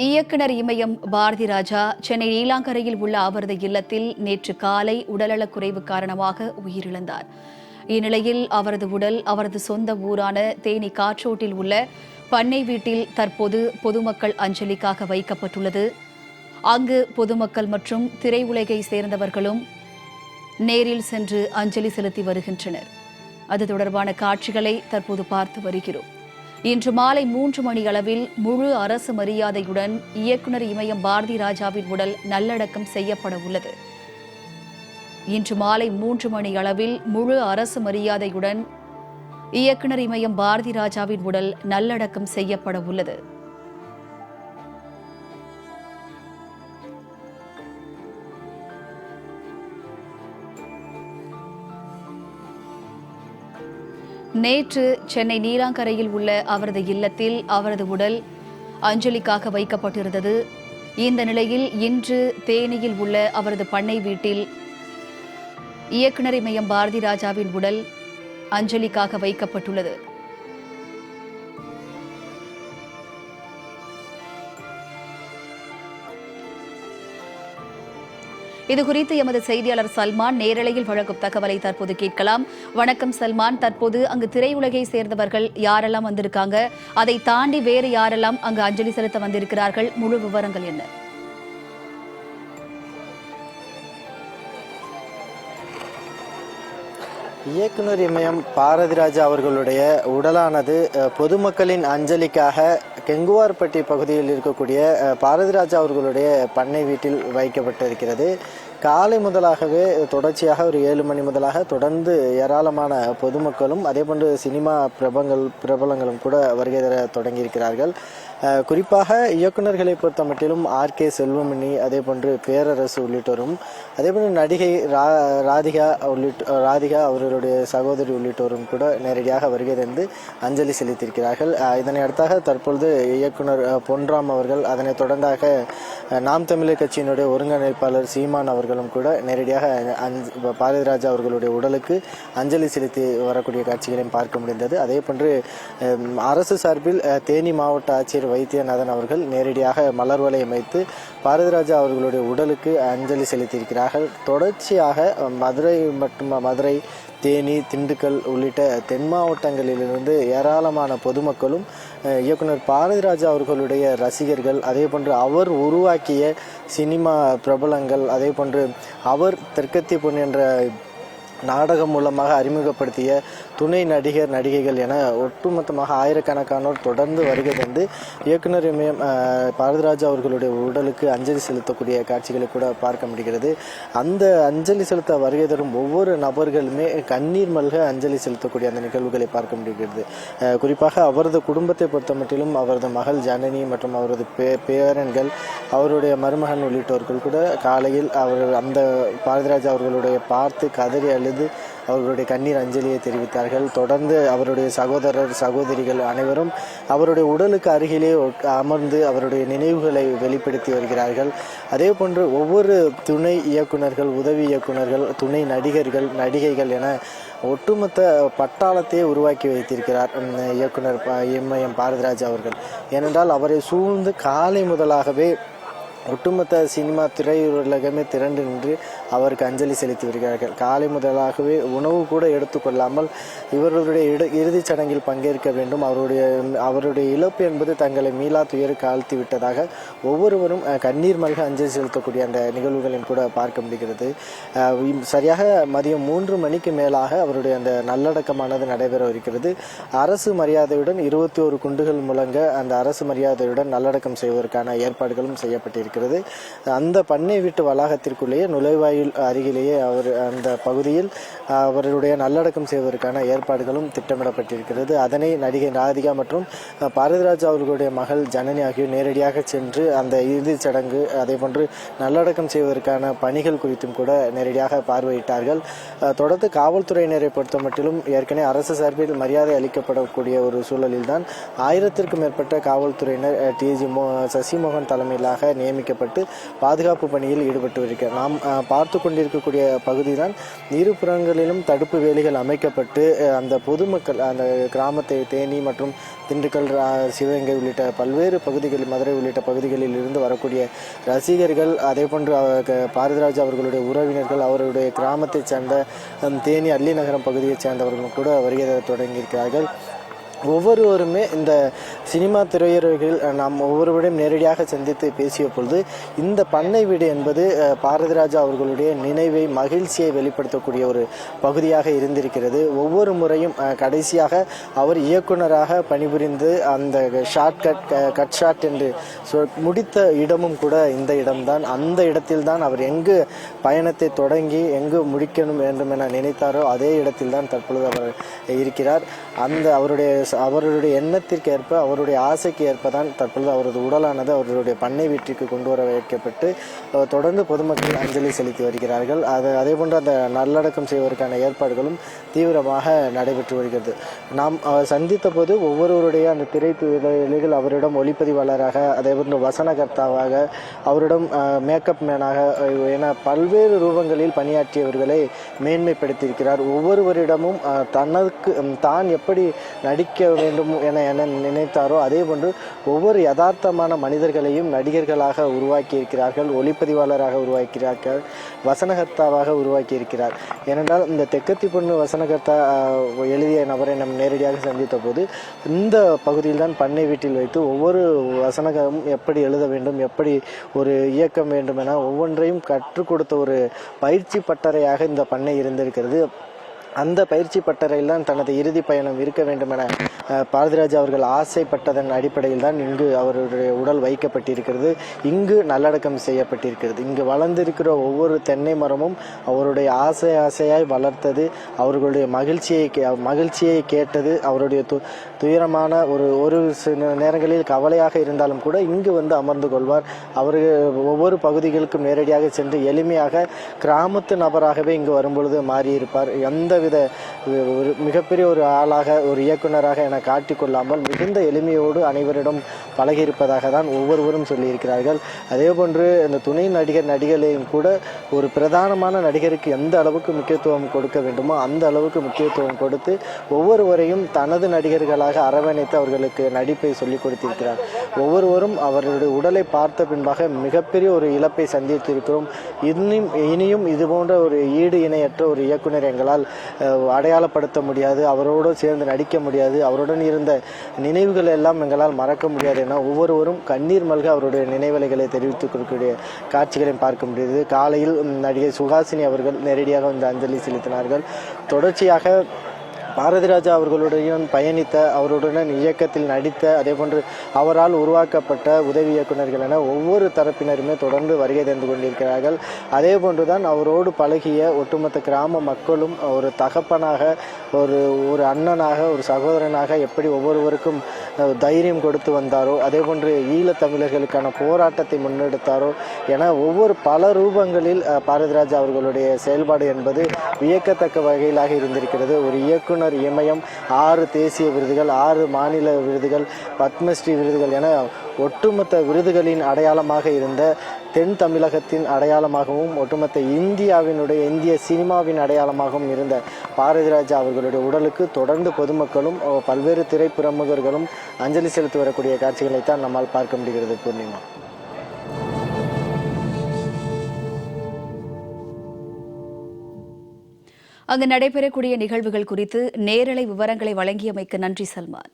இயக்குனர் இமயம் பாரதி ராஜா சென்னை நீலாங்கரையில் உள்ள அவரது இல்லத்தில் நேற்று காலை உடல்நலக்குறைவு காரணமாக உயிரிழந்தார். இந்நிலையில் அவரது உடல் அவரது சொந்த ஊரான தேனி காற்றோட்டில் உள்ள பண்ணை வீட்டில் தற்போது பொதுமக்கள் அஞ்சலிக்காக வைக்கப்பட்டுள்ளது. அங்கு பொதுமக்கள் மற்றும் திரையுலகை சேர்ந்தவர்களும் நேரில் சென்று அஞ்சலி செலுத்தி வருகின்றனர். அது தொடர்பான காட்சிகளை தற்போது பார்த்து வருகிறோம். இன்று மாலை 3 மணி அளவில் முழு அரசு மரியாதையுடன் இயக்குனர் இமயம் பாரதி ராஜாவின் உடல் நல்லடக்கம் செய்யப்பட உள்ளது. இன்று மாலை 3 மணி அளவில் முழு அரசு மரியாதையுடன் இயக்குனர் இமயம் பாரதி ராஜாவின் உடல் நல்லடக்கம் செய்யப்பட உள்ளது. நேற்று சென்னை நீலாங்கரையில் உள்ள அவரது இல்லத்தில் அவரது உடல் அஞ்சலிக்காக வைக்கப்பட்டிருந்தது. இந்த நிலையில் இன்று தேனியில் உள்ள அவரது பண்ணை வீட்டில் இயக்குனர் இமயம் பாரதி ராஜாவின் உடல் அஞ்சலிக்காக வைக்கப்பட்டுள்ளது. இதுகுறித்து எமது செய்தியாளர் சல்மான் நேரலையில் வழங்கும் தகவலை தற்போது கேட்கலாம். வணக்கம் சல்மான், தற்போது அங்கு திரையுலகை சேர்ந்தவர்கள் யாரெல்லாம் வந்திருக்காங்க, அதை தாண்டி வேறு யாரெல்லாம் அங்கு அஞ்சலி செலுத்த வந்திருக்கிறார்கள், முழு விவரங்கள் என்ன? இயக்குனர் இமயம் பாரதி ராஜா அவர்களுடைய உடலானது பொதுமக்களின் அஞ்சலிக்காக கெங்குவார்பட்டி பகுதியில் இருக்கக்கூடிய பாரதி ராஜா அவர்களுடைய பண்ணை வீட்டில் வைக்கப்பட்டிருக்கிறது. காலை முதலாகவே தொடர்ச்சியாக ஒரு 7 மணி முதலாக தொடர்ந்து ஏராளமான பொதுமக்களும் அதேபோன்று சினிமா பிரபலங்களும் கூட வருகை தர தொடங்கியிருக்கிறார்கள். குறிப்பாக இயக்குநர்களை பொறுத்த மட்டிலும் ஆர்.கே. செல்வமணி, அதே போன்று பேரரசு உள்ளிட்டோரும், அதே போன்று நடிகை ராதிகா அவர்களுடைய சகோதரி உள்ளிட்டோரும் கூட நேரடியாக வருகை தந்து அஞ்சலி செலுத்தியிருக்கிறார்கள். இதனை அடுத்தாக தற்பொழுது இயக்குனர் பொன்ராம் அவர்கள், அதனைத் தொடர்ந்தாக நாம் தமிழர் கட்சியினுடைய ஒருங்கிணைப்பாளர் சீமான் அவர்களும் கூட நேரடியாக பாரதி ராஜா அவர்களுடைய உடலுக்கு அஞ்சலி செலுத்தி வரக்கூடிய காட்சிகளையும் பார்க்க முடிந்தது. அதே போன்று அரசு சார்பில் தேனி மாவட்ட ஆட்சியர் வைத்தியநாதன் அவர்கள் நேரடியாக மலர் வளையம் வைத்து பாரதி ராஜா அவர்களுடைய உடலுக்கு அஞ்சலி செலுத்தியிருக்கிறார்கள். தொடர்ச்சியாக மதுரை, தேனி, திண்டுக்கல் உள்ளிட்ட தென் மாவட்டங்களிலிருந்து ஏராளமான பொதுமக்களும் இயக்குனர் பாரதி ராஜா அவர்களுடைய ரசிகர்கள், அதே போன்று அவர் உருவாக்கிய சினிமா பிரபலங்கள், அதே போன்று அவர் தெற்கத்தி பொன் என்ற நாடகம் மூலமாக அறிமுகப்படுத்திய துணை நடிகைகள் என ஒட்டுமொத்தமாக ஆயிரக்கணக்கானோர் தொடர்ந்து வருகை தந்து இயக்குனர் இமயம் பாரதி ராஜா அவர்களுடைய உடலுக்கு அஞ்சலி செலுத்தக்கூடிய காட்சிகளை கூட பார்க்க முடிகிறது. அந்த அஞ்சலி செலுத்த வருகை தரும் ஒவ்வொரு நபர்களுமே கண்ணீர் மல்க அஞ்சலி செலுத்தக்கூடிய அந்த நிகழ்வுகளை பார்க்க முடிகிறது. குறிப்பாக அவரது குடும்பத்தை பொறுத்த மட்டிலும் அவரது மகள் ஜனனி மற்றும் அவரது பேரன்கள், அவருடைய மருமகன் உள்ளிட்டோர்கள் கூட காலையில் அந்த பாரதி ராஜா அவர்களுடைய பார்த்து கதறி அழுது அவர்களுடைய கண்ணீர் அஞ்சலியை தெரிவித்தார்கள். தொடர்ந்து அவருடைய சகோதரிகள் அனைவரும் அவருடைய உடலுக்கு அருகிலே அமர்ந்து அவருடைய நினைவுகளை வெளிப்படுத்தி வருகிறார்கள். அதே போன்று ஒவ்வொரு துணை இயக்குநர்கள், உதவி இயக்குநர்கள், துணை நடிகைகள் என ஒட்டுமொத்த பட்டாளத்தையே உருவாக்கி வைத்திருக்கிறார் இயக்குனர் இமயம் பாரதி ராஜா அவர்கள். ஏனென்றால் அவரை சூழ்ந்து காலை முதலாகவே ஒட்டுமொத்த சினிமா திரையுலகமே திரண்டு நின்று அவருக்கு அஞ்சலி செலுத்தி வருகிறார்கள். காலை முதலாகவே உணவு கூட எடுத்துக்கொள்ளாமல் இவர்களுடைய இறுதிச் சடங்கில் பங்கேற்க வேண்டும், அவருடைய இழப்பு என்பது தங்களை மீளா துயருக்கு ஆழ்த்தி விட்டதாக ஒவ்வொருவரும் கண்ணீர் மல்க அஞ்சலி செலுத்தக்கூடிய அந்த நிகழ்வுகளையும் கூட பார்க்க முடிகிறது. சரியாக மதியம் 3 மணிக்கு மேலாக அவருடைய அந்த நல்லடக்கமானது நடைபெற இருக்கிறது. அரசு மரியாதையுடன் 21 குண்டுகள் முழங்க அந்த அரசு மரியாதையுடன் நல்லடக்கம் செய்வதற்கான ஏற்பாடுகளும் செய்யப்பட்டிருக்கிறது. அந்த பண்ணை வீட்டு வளாகத்திற்குள்ளேயே நுழைவாயில் அருகிலேயே அந்த பகுதியில் அவருடைய நல்லடக்கம் செய்வதற்கான ஏற்பாடுகளும் திட்டமிடப்பட்டிருக்கிறது. அதனை நடிகை ராதிகா மற்றும் பாரதி ராஜா அவர்களுடைய மகள் ஜனனி ஆகியோர் நேரடியாக சென்று அந்த இறுதிச் சடங்கு அதே போன்று நல்லடக்கம் செய்வதற்கான பணிகள் குறித்தும் கூட நேரடியாக பார்வையிட்டார்கள். தொடர்ந்து காவல்துறையினரை பொறுத்த மட்டிலும் ஏற்கனவே அரசு சார்பில் மரியாதை அளிக்கப்படக்கூடிய ஒரு சூழலில் தான் 1000க்கும் மேற்பட்ட காவல்துறையினர் டிஜி சசிமோகன் தலைமையிலாக நியமிக்கப்பட்டு பாதுகாப்பு பணியில் ஈடுபட்டு வருகிறார். நாம் பார்த்த பார்த்து கொண்டிருக்கக்கூடிய பகுதி தான். இருபுறங்களிலும் தடுப்பு வேலிகள் அமைக்கப்பட்டு அந்த பொதுமக்கள் அந்த கிராமத்தை தேனி மற்றும் திண்டுக்கல், சிவகங்கை உள்ளிட்ட பல்வேறு பகுதிகளில், மதுரை உள்ளிட்ட பகுதிகளில் இருந்து வரக்கூடிய ரசிகர்கள், அதே போன்று பாரதிராஜா அவர்களுடைய உறவினர்கள், அவருடைய கிராமத்தைச் சேர்ந்த தேனி அல்லிநகரம் பகுதியைச் சேர்ந்தவர்களும் கூட வருகை தொடங்கியிருக்கிறார்கள். ஒவ்வொருவருமே இந்த சினிமா திரையுறவுகள் நாம் ஒவ்வொருவரையும் நேரடியாக சந்தித்து பேசிய பொழுது இந்த பண்ணை வீடு என்பது பாரதிராஜா அவர்களுடைய நினைவை, மகிழ்ச்சியை வெளிப்படுத்தக்கூடிய ஒரு பகுதியாக இருந்திருக்கிறது. ஒவ்வொரு முறையும் கடைசியாக அவர் இயக்குனராக பணிபுரிந்து அந்த கட் ஷாட் என்று முடித்த இடமும் கூட இந்த இடம்தான். அந்த இடத்தில்தான் அவர் எங்கு பயணத்தை தொடங்கி எங்கு முடிக்கணும் வேண்டும் என நினைத்தாரோ அதே இடத்தில்தான் தற்பொழுது அவர் இருக்கிறார். அந்த அவருடைய எண்ணத்திற்கு ஏற்ப, அவருடைய ஆசைக்கு ஏற்ப தான் தற்பொழுது அவரது உடலானது அவருடைய பண்ணை வீட்டிற்கு கொண்டு வர வைக்கப்பட்டு தொடர்ந்து பொதுமக்கள் அஞ்சலி செலுத்தி வருகிறார்கள். அதே போன்று அந்த நல்லடக்கம் செய்வதற்கான ஏற்பாடுகளும் தீவிரமாக நடைபெற்று வருகிறது. நாம் சந்தித்த போது ஒவ்வொருவருடைய அந்த திரைத்துறைகள் அவரிடம் ஒளிப்பதிவாளராக, அதே போன்று வசனகர்த்தாவாக, அவரிடம் மேக்கப் மேனாக என பல்வேறு ரூபங்களில் பணியாற்றியவர்களை மேன்மைப்படுத்தியிருக்கிறார். ஒவ்வொருவரிடமும் தான் எப்படி நடிக்க வேண்டும் என நினைத்தாரோ அதே போன்று ஒவ்வொரு யதார்த்தமான மனிதர்களையும் நடிகர்களாக உருவாக்கி இருக்கிறார்கள், ஒளிப்பதிவாளராக உருவாக்கிறார்கள், வசனகர்த்தாவாக உருவாக்கி இருக்கிறார். ஏனென்றால் இந்த தெக்கத்தி பொண்ணு வசனகர்த்தா எழுதிய நபரை நாம் நேரடியாக சந்தித்த போது இந்த பகுதியில் தான் பண்ணை வீட்டில் வைத்து ஒவ்வொரு வசனமும் எப்படி எழுத வேண்டும், எப்படி ஒரு இயக்கம் வேண்டும் என ஒவ்வொன்றையும் கற்றுக் கொடுத்த ஒரு பயிற்சி பட்டறையாக இந்த பண்ணை இருந்திருக்கிறது. அந்த பயிற்சி பட்டறையில் தான் தனது இறுதி பயணம் இருக்க வேண்டும் என பாரதிராஜா அவர்கள் ஆசைப்பட்டதன் அடிப்படையில் தான் இங்கு அவருடைய உடல் வைக்கப்பட்டிருக்கிறது. இங்கு நல்லடக்கம் செய்யப்பட்டிருக்கிறது. இங்கு வளர்ந்திருக்கிற ஒவ்வொரு தென்னை மரமும் அவருடைய ஆசையாய் வளர்த்தது, அவர்களுடைய மகிழ்ச்சியை கேட்டது, அவருடைய துயரமான ஒரு சில நேரங்களில் கவலையாக இருந்தாலும் கூட இங்கு வந்து அமர்ந்து கொள்வார். ஒவ்வொரு பகுதிகளுக்கும் நேரடியாக சென்று எளிமையாக கிராமத்து நபராகவே இங்கு வரும்பொழுது மாறியிருப்பார். எந்தவித ஒரு மிகப்பெரிய ஒரு ஆளாக, ஒரு இயக்குனராக என காட்டிக்கொள்ளாமல் மிகுந்த எளிமையோடு அனைவரிடம் பழகியிருப்பதாக தான் ஒவ்வொருவரும் சொல்லியிருக்கிறார்கள். அதே போன்று இந்த துணை நடிகர்களையும் கூட ஒரு பிரதானமான நடிகருக்கு எந்த அளவுக்கு முக்கியத்துவம் கொடுக்க வேண்டுமோ அந்த அளவுக்கு முக்கியத்துவம் கொடுத்து ஒவ்வொருவரையும் தனது நடிகர்களாக அரவணைத்து அவர்களுக்கு நடிப்பை சொல்லிக் கொடுத்திருக்கிறார். ஒவ்வொருவரும் அவர்களுடைய உடலை பார்த்த பின்பாக மிகப்பெரிய ஒரு இழப்பை சந்தித்திருக்கிறோம். இனியும் இது போன்ற ஒரு ஈடு இணையற்ற ஒரு இயக்குனர் எங்களால் அடையாளப்படுத்த முடியாது, அவரோடு சேர்ந்து நடிக்க முடியாது, அவருடன் இருந்த நினைவுகள் எல்லாம் எங்களால் மறக்க முடியாது என ஒவ்வொருவரும் கண்ணீர் மல்க அவருடைய நினைவலைகளை தெரிவித்துக் கொடுக்கக்கூடிய காட்சிகளையும் பார்க்க முடியுது. காலையில் நடிகை சுஹாசினி அவர்கள் நேரடியாக வந்து அஞ்சலி செலுத்தினார்கள். தொடர்ச்சியாக பாரதிராஜா அவர்களுடன் பயணித்த, அவருடன் இயக்கத்தில் நடித்த, அதே போன்று அவரால் உருவாக்கப்பட்ட உதவி இயக்குநர்கள் என ஒவ்வொரு தரப்பினருமே தொடர்ந்து வருகை தந்து கொண்டிருக்கிறார்கள். அதே போன்றுதான் அவரோடு பழகிய ஒட்டுமொத்த கிராம மக்களும் ஒரு தகப்பனாக, ஒரு அண்ணனாக, ஒரு சகோதரனாக எப்படி ஒவ்வொருவருக்கும் தைரியம் கொடுத்து வந்தாரோ, அதே போன்று ஈழத்தமிழர்களுக்கான போராட்டத்தை முன்னெடுத்தாரோ என பல ரூபங்களில் பாரதிராஜா அவர்களுடைய செயல்பாடு என்பது வியக்கத்தக்க வகையிலாக இருந்திருக்கிறது. ஒரு இயக்குனர் இமயம் 6 தேசிய விருதுகள், 6 மாநில விருதுகள், பத்மஸ்ரீ விருதுகள் என ஒட்டுமொத்த விருதுகளின் அடையாளமாக இருந்த தென் தமிழகத்தின் அடையாளமாகவும் ஒட்டுமொத்த இந்திய சினிமாவின் அடையாளமாகவும் இருந்த பாரதிராஜா அவர்களுடைய உடலுக்கு தொடர்ந்து பொதுமக்களும் பல்வேறு திரைப்பிரமுகர்களும் அஞ்சலி செலுத்தி வரக்கூடிய காட்சிகளைத்தான் நம்மால் பார்க்க முடிகிறது. பூர்ணிமா, அங்கு நடைபெறக்கூடிய நிகழ்வுகள் குறித்து நேரலை விவரங்களை வழங்கியமைக்கு நன்றி சல்மான்.